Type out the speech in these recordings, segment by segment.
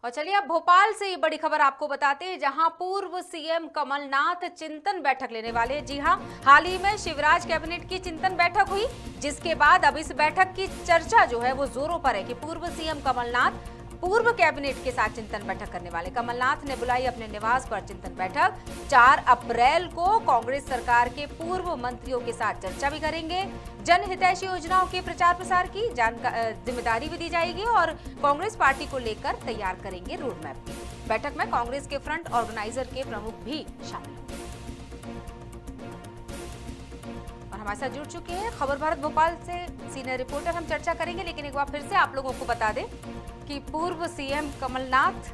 और चलिए अब भोपाल से ये बड़ी खबर आपको बताते हैं, जहां पूर्व सीएम कमलनाथ चिंतन बैठक लेने वाले हैं। जी हां, हाल ही में शिवराज कैबिनेट की चिंतन बैठक हुई, जिसके बाद अब इस बैठक की चर्चा जो है वो जोरों पर है कि पूर्व सीएम कमलनाथ पूर्व कैबिनेट के साथ चिंतन बैठक करने वाले। कमलनाथ ने बुलाई अपने निवास पर चिंतन बैठक। 4 अप्रैल को कांग्रेस सरकार के पूर्व मंत्रियों के साथ चर्चा भी करेंगे। जनहितैषी योजनाओं के प्रचार प्रसार की जिम्मेदारी भी दी जाएगी और कांग्रेस पार्टी को लेकर तैयार करेंगे रोड मैप भी। बैठक में कांग्रेस के फ्रंट ऑर्गेनाइजर के प्रमुख भी शामिल होंगे। और हमारे साथ जुड़ चुके हैं खबर भारत भोपाल से सीनियर रिपोर्टर, हम चर्चा करेंगे। लेकिन एक बार फिर से आप लोगों को बता दें कि पूर्व सीएम कमलनाथ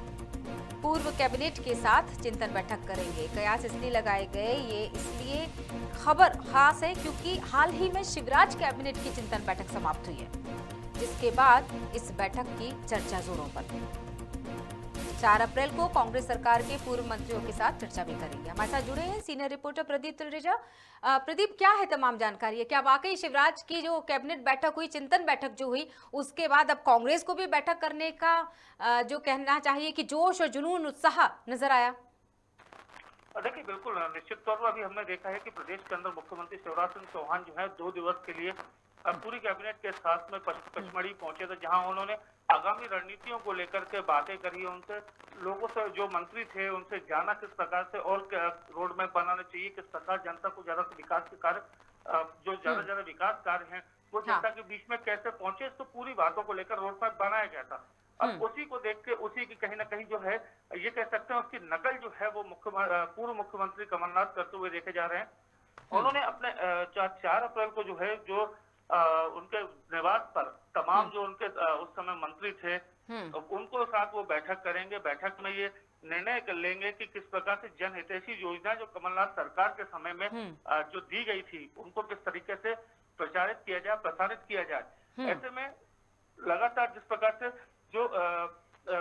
पूर्व कैबिनेट के साथ चिंतन बैठक करेंगे। कयास इसलिए लगाए गए, ये इसलिए खबर खास है क्योंकि हाल ही में शिवराज कैबिनेट की चिंतन बैठक समाप्त हुई है, जिसके बाद इस बैठक की चर्चा जोरों पर है। 4 अप्रैल को कांग्रेस सरकार के पूर्व मंत्रियों के साथ चर्चा भी करेंगे। हमारे साथ जुड़े हैं सीनियर रिपोर्टर प्रदीप तुलरेजा। प्रदीप, क्या है तमाम जानकारी है? क्या वाकई शिवराज की जो कैबिनेट बैठक हुई, चिंतन बैठक जो हुई, उसके बाद अब कांग्रेस को भी बैठक करने का जो कहना चाहिए कि जोश और जुनून उत्साह नजर आया? देखिए, बिल्कुल निश्चित तौर पर अभी हमने देखा है कि प्रदेश के अंदर मुख्यमंत्री शिवराज सिंह चौहान जो है 2 दिवस के लिए पूरी कैबिनेट के साथ में पचमढ़ी पहुंचे थे, जहां उन्होंने आगामी रणनीतियों को लेकर के बातें करी। उनसे लोगों से, जो मंत्री थे, उनसे जाना किस प्रकार से और रोड मैप बनाना चाहिए, किस प्रकार जनता को ज्यादा विकास के कार्य, जो ज्यादा विकास कार्य हैं वो जनता के बीच में कैसे पहुंचे, तो पूरी बातों को लेकर रोड मैप बनाया गया था। अब उसी को देख के, उसी की कहीं ना कहीं जो है ये कह सकते हैं उसकी नकल जो है वो पूर्व मुख्यमंत्री कमलनाथ करते हुए देखे जा रहे हैं। उन्होंने अपने 4 अप्रैल को जो है, जो उनके निवास पर तमाम जो उनके उस समय मंत्री थे उनको साथ वो बैठक करेंगे। बैठक में ये निर्णय कर लेंगे कि किस प्रकार से जनहितैषी योजना जो कमलनाथ सरकार के समय में जो दी गई थी उनको किस तरीके से प्रचारित किया जाए, प्रसारित किया जाए। ऐसे में लगातार जिस प्रकार से जो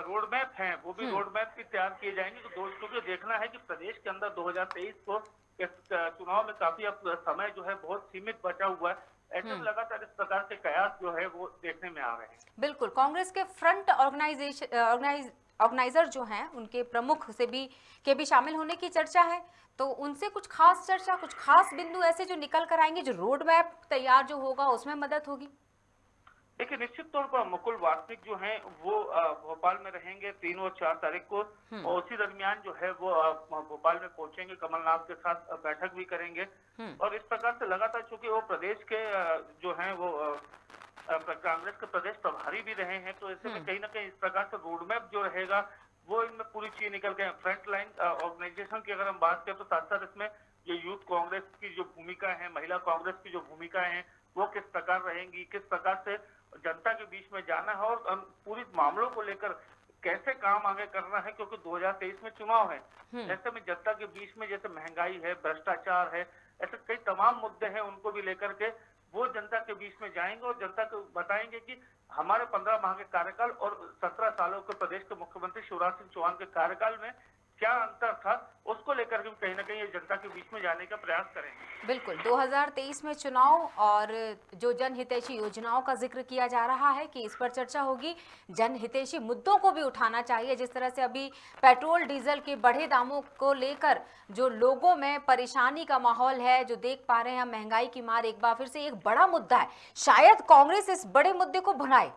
रोड मैप हैं वो भी रोड मैप भी तैयार किए जाएंगे। तो दोस्तों को देखना है कि प्रदेश के अंदर 2023 को इस चुनाव में काफी अब समय जो है बहुत सीमित बचा हुआ है। ऐसे में लगातार इस प्रकार के कयास जो है वो देखने में आ रहे हैं। बिल्कुल, कांग्रेस के फ्रंट ऑर्गेनाइजर जो हैं उनके प्रमुख से भी शामिल होने की चर्चा है। तो उनसे कुछ खास चर्चा, कुछ खास बिंदु ऐसे जो निकल कर आएंगे, जो रोड मैप तैयार जो होगा उसमें मदद होगी? देखिए, निश्चित तौर पर मुकुल वासनिक जो हैं वो भोपाल में रहेंगे 3 और 4 तारीख को, और उसी दरमियान जो है वो भोपाल में पहुंचेंगे, कमलनाथ के साथ बैठक भी करेंगे। और इस प्रकार से लगातार, चूंकि वो प्रदेश के जो हैं वो कांग्रेस के प्रदेश प्रभारी भी रहे हैं, तो ऐसे में कहीं ना कहीं इस प्रकार से रोड मैप जो रहेगा वो इनमें पूरी चीज निकल के फ्रंट लाइन ऑर्गेनाइजेशन की अगर हम बात करें तो साथ साथ इसमें जो यूथ कांग्रेस की जो भूमिका है, महिला कांग्रेस की जो भूमिका है वो किस प्रकार रहेंगी, किस प्रकार से जनता के बीच में जाना है और पूरी मामलों को लेकर कैसे काम आगे करना है, क्योंकि 2023 में चुनाव है। ऐसे में जनता के बीच में जैसे महंगाई है, भ्रष्टाचार है, ऐसे कई तमाम मुद्दे हैं, उनको भी लेकर के वो जनता के बीच में जाएंगे और जनता को बताएंगे कि हमारे 15 माह के कार्यकाल और 17 सालों के प्रदेश के मुख्यमंत्री शिवराज सिंह चौहान के कार्यकाल में क्या अंतर था, उसको लेकर के कहीं ना कहीं ये जनता के बीच में जाने का प्रयास करेंगे। बिल्कुल, 2023 में चुनाव और जो जनहितैषी योजनाओं का जिक्र किया जा रहा है कि इस पर चर्चा होगी। जनहितैषी मुद्दों को भी उठाना चाहिए, जिस तरह से अभी पेट्रोल डीजल के बढ़े दामों को लेकर जो लोगों में परेशानी का माहौल है, जो देख पा रहे हैं हम, महंगाई की मार एक बार फिर से एक बड़ा मुद्दा है। शायद कांग्रेस इस बड़े मुद्दे को भुनाए।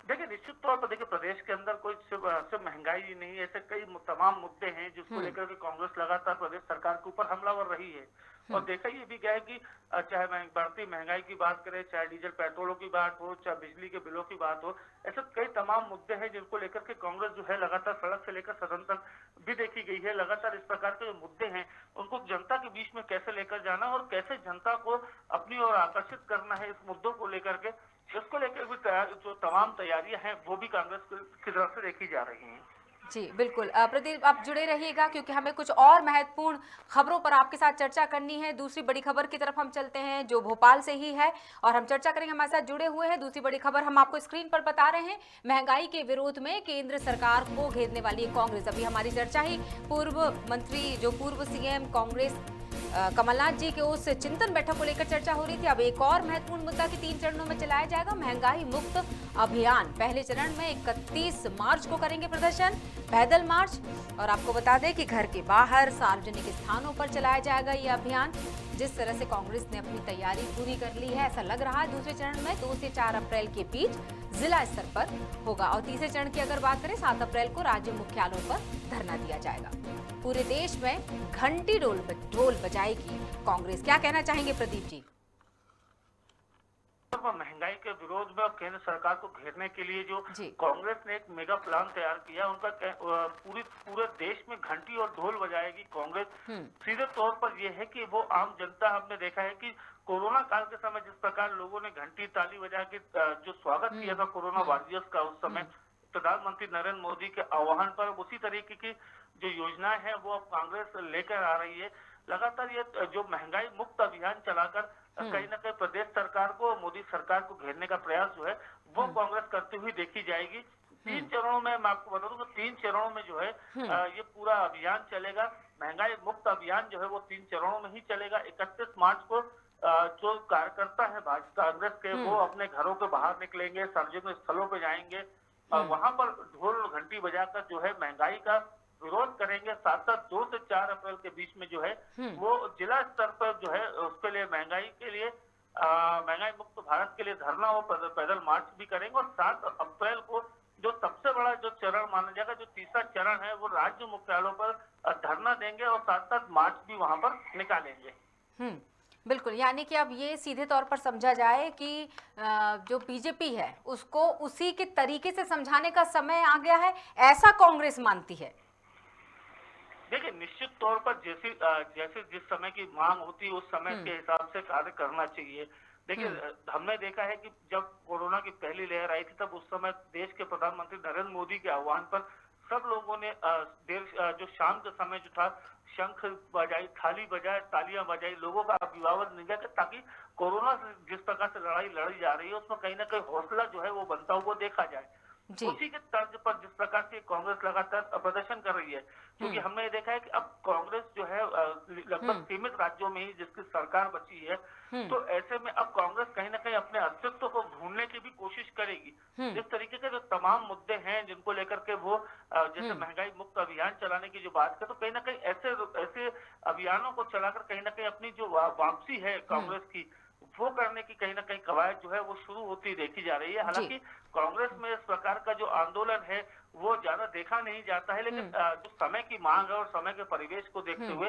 देखिए, निश्चित तौर पर देखिए, प्रदेश के अंदर कोई सिर्फ महंगाई ही नहीं, ऐसे कई तमाम मुद्दे हैं जिसको लेकर के कांग्रेस लगातार प्रदेश सरकार के ऊपर हमलावर रही है। और देखा ये भी गया है कि चाहे बढ़ती महंगाई की बात करें, चाहे डीजल पेट्रोलों की बात हो, चाहे बिजली के बिलों की बात हो, ऐसे कई तमाम मुद्दे हैं जिनको लेकर के कांग्रेस जो है लगातार सड़क से लेकर सदन तक भी देखी गई है। लगातार इस प्रकार के जो मुद्दे हैं उनको जनता के बीच में कैसे लेकर जाना और कैसे जनता को अपनी ओर आकर्षित करना है, इस मुद्दों को लेकर के, इसको लेकर भी जो तमाम तैयारियां हैं वो भी कांग्रेस की तरफ से देखी जा रही हैं। जी बिल्कुल, प्रदीप आप जुड़े रहिएगा क्योंकि हमें कुछ और महत्वपूर्ण खबरों पर आपके साथ चर्चा करनी है। दूसरी बड़ी खबर की तरफ हम चलते हैं जो भोपाल से ही है और हम चर्चा करेंगे। हमारे साथ जुड़े हुए हैं। दूसरी बड़ी खबर हम आपको स्क्रीन पर बता रहे हैं। महंगाई के विरोध में केंद्र सरकार को घेरने वाली कांग्रेस। अभी हमारी चर्चा ही पूर्व मंत्री, जो पूर्व सीएम कांग्रेस कमलनाथ जी के उस चिंतन बैठक को लेकर चर्चा हो रही थी। अब एक और महत्वपूर्ण मुद्दा कि 3 चरणों में चलाया जाएगा महंगाई मुक्त अभियान। पहले चरण में 31 मार्च को करेंगे प्रदर्शन, पैदल मार्च, और आपको बता दें कि घर के बाहर सार्वजनिक स्थानों पर चलाया जाएगा ये अभियान। जिस तरह से कांग्रेस ने अपनी तैयारी पूरी कर ली है, ऐसा लग रहा है दूसरे चरण में 2 से 4 अप्रैल के बीच जिला स्तर पर होगा, और तीसरे चरण की अगर बात करें 7 अप्रैल को राज्य मुख्यालयों पर धरना दिया जाएगा। पूरे देश में घंटी ढोल बजाएगी कांग्रेस। क्या कहना चाहेंगे प्रदीप जी? महंगाई के विरोध में और केंद्र सरकार को घेरने के लिए जो जी। कांग्रेस ने एक मेगा प्लान तैयार किया, उनका पूरे देश में घंटी और ढोल बजाएगी कांग्रेस। सीधे तौर पर यह है कि वो आम जनता, हमने देखा है कि कोरोना काल के समय जिस प्रकार लोगों ने घंटी ताली बजा के जो स्वागत किया था कोरोना वॉरियर्स का, उस समय प्रधानमंत्री नरेंद्र मोदी के आह्वान पर उसी तरीके की जो योजनाएं हैं वो अब कांग्रेस लेकर आ रही है। लगातार ये जो महंगाई मुक्त अभियान चलाकर कहीं ना कहीं प्रदेश सरकार को, मोदी सरकार को घेरने का प्रयास जो है वो कांग्रेस करती हुई देखी जाएगी। 3 चरणों में मैं आपको बता दूं कि 3 चरणों में जो है ये पूरा अभियान चलेगा। महंगाई मुक्त अभियान जो है वो 3 चरणों में ही चलेगा। 31 मार्च को जो कार्यकर्ता है भाजपा कांग्रेस के, वो अपने घरों के बाहर निकलेंगे, सार्वजनिक स्थलों पे जाएंगे और वहां पर ढोल घंटी बजाकर जो है महंगाई का विरोध करेंगे। साथ साथ 2 से 4 अप्रैल के बीच में जो है वो जिला स्तर पर जो है उसके लिए महंगाई के लिए महंगाई मुक्त भारत के लिए धरना और पैदल मार्च भी करेंगे। और 7 अप्रैल को जो सबसे बड़ा जो चरण माना जाएगा, जो तीसरा चरण है, वो राज्य मुख्यालयों पर धरना देंगे और साथ साथ मार्च भी वहां पर निकालेंगे। बिल्कुल, यानी कि अब ये सीधे तौर पर समझा जाए कि जो बीजेपी है उसको उसी के तरीके से समझाने का समय आ गया है, ऐसा कांग्रेस मानती है। देखिए, निश्चित तौर पर जैसे जिस समय की मांग होती है उस समय के हिसाब से कार्य करना चाहिए। देखिए, हमने देखा है कि जब कोरोना की पहली लहर आई थी तब उस समय देश के प्रधानमंत्री नरेंद्र मोदी के आह्वान पर सब लोगों ने जो शाम के समय जो था शंख बजाई, थाली बजाए, तालियां बजाई, लोगों का अभिवादन किया ताकि कोरोना से जिस प्रकार से लड़ाई लड़ी जा रही है उसमें कहीं ना कहीं हौसला जो है वो बनता हुआ देखा जाए। उसी के तर्ज पर जिस प्रकार से कांग्रेस लगातार प्रदर्शन कर रही है, क्योंकि हमने देखा है कि अब कांग्रेस जो है लगभग सीमित राज्यों में ही जिसकी सरकार बची है, तो ऐसे में अब कांग्रेस कहीं ना कहीं अपने अस्तित्व को ढूंढने की भी कोशिश करेगी। इस तरीके के जो तमाम मुद्दे हैं जिनको लेकर के वो जैसे महंगाई मुक्त अभियान चलाने की जो बात है, तो कहीं ना कहीं ऐसे अभियानों को चलाकर कहीं ना कहीं अपनी जो वापसी है कांग्रेस की वो करने की कहीं ना कहीं कवायद जो है वो शुरू होती देखी जा रही है। हालांकि कांग्रेस में इस प्रकार का जो आंदोलन है वो ज्यादा देखा नहीं जाता है, लेकिन जो समय की मांग है और समय के परिवेश को देखते हुए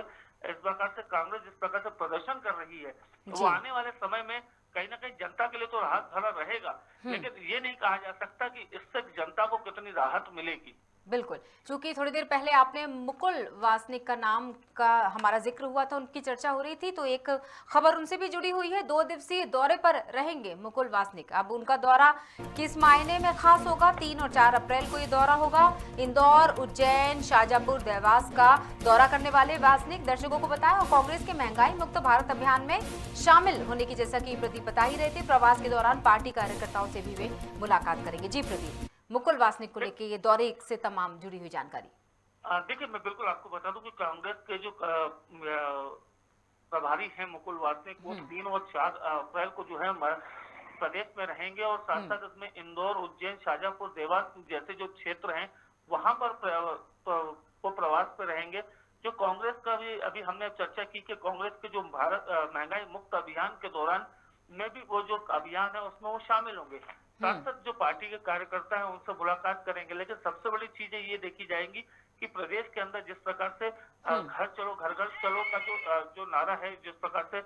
इस प्रकार से कांग्रेस जिस प्रकार से प्रदर्शन कर रही है, वो आने वाले समय में कहीं ना कहीं जनता के लिए तो राहत भरा रहेगा, लेकिन ये नहीं कहा जा सकता कि इससे जनता को कितनी राहत मिलेगी। बिल्कुल, क्योंकि थोड़ी देर पहले आपने मुकुल वासनिक का नाम का हमारा जिक्र हुआ था, उनकी चर्चा हो रही थी, तो एक खबर उनसे भी जुड़ी हुई है। 2 दिवसीय दौरे पर रहेंगे मुकुल वासनिक। अब उनका दौरा किस मायने में खास होगा? 3 और 4 अप्रैल को ये दौरा होगा। इंदौर, उज्जैन, शाजापुर, देवास का दौरा करने वाले वासनिक दर्शकों को बताया और कांग्रेस के महंगाई मुक्त भारत अभियान में शामिल होने की, जैसा कि प्रदीप बता ही रहे थे, प्रवास के दौरान पार्टी कार्यकर्ताओं से भी वे मुलाकात करेंगे। जी प्रदीप, मुकुल वासनिक को लेकर ये दौरे से तमाम जुड़ी हुई जानकारी। देखिए, मैं बिल्कुल आपको बता दूं कि कांग्रेस के जो प्रभारी हैं मुकुल वासनिक, वो 3 और 4 अप्रैल को जो है प्रदेश में रहेंगे और साथ साथ इसमें इंदौर, उज्जैन, शाजापुर, देवास जैसे जो क्षेत्र हैं वहां पर वो प्रवास पे रहेंगे। जो कांग्रेस का भी अभी हमने चर्चा की कि कांग्रेस के जो भारत महंगाई मुक्त अभियान के दौरान में भी वो जो अभियान है उसमें वो शामिल होंगे। साथ साथ जो पार्टी के कार्यकर्ता हैं उनसे मुलाकात करेंगे, लेकिन सबसे बड़ी चीजें ये देखी जाएंगी कि प्रदेश के अंदर जिस प्रकार से घर चलो घर घर चलो का जो नारा है, जिस प्रकार से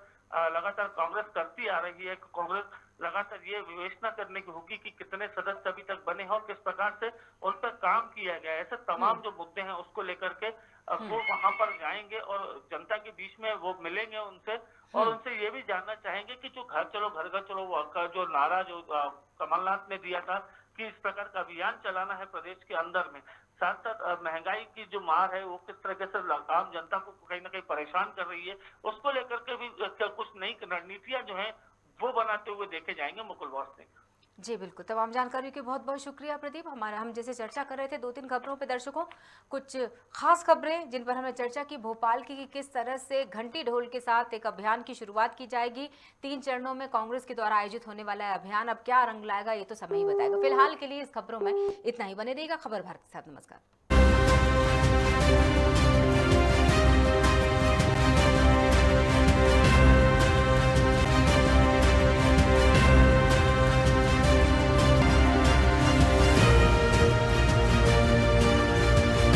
लगातार कांग्रेस करती आ रही है, कांग्रेस लगातार ये विवेचना करने की होगी कि कितने सदस्य अभी तक बने हैं और किस प्रकार से उन पर काम किया गया है। ऐसे तमाम जो मुद्दे हैं उसको लेकर के वो वहां पर जाएंगे और जनता के बीच में वो मिलेंगे उनसे और उनसे ये भी जानना चाहेंगे कि जो घर चलो घर घर चलो का जो नारा जो कमलनाथ ने दिया था कि इस प्रकार का अभियान चलाना है प्रदेश के अंदर में, साथ साथ महंगाई की जो मार है वो किस तरह से आम जनता को कहीं ना कहीं परेशान कर रही है, उसको लेकर के भी कुछ नई रणनीतियां जो है वो बनाते हुए देखे जाएंगे मुकुल वासनिक। जी बिल्कुल, तमाम जानकारी के बहुत बहुत शुक्रिया प्रदीप। हम जैसे चर्चा कर रहे थे 2-3 खबरों पे दर्शकों, कुछ खास खबरें जिन पर हमने चर्चा की भोपाल की, कि किस तरह से घंटी ढोल के साथ एक अभियान की शुरुआत की जाएगी। 3 चरणों में कांग्रेस के द्वारा आयोजित होने वाला है अभियान, अब क्या रंग लाएगा ये तो समय ही बताएगा। फिलहाल के लिए इस खबरों में इतना ही। बने रहिएगा खबर भारत के साथ। नमस्कार।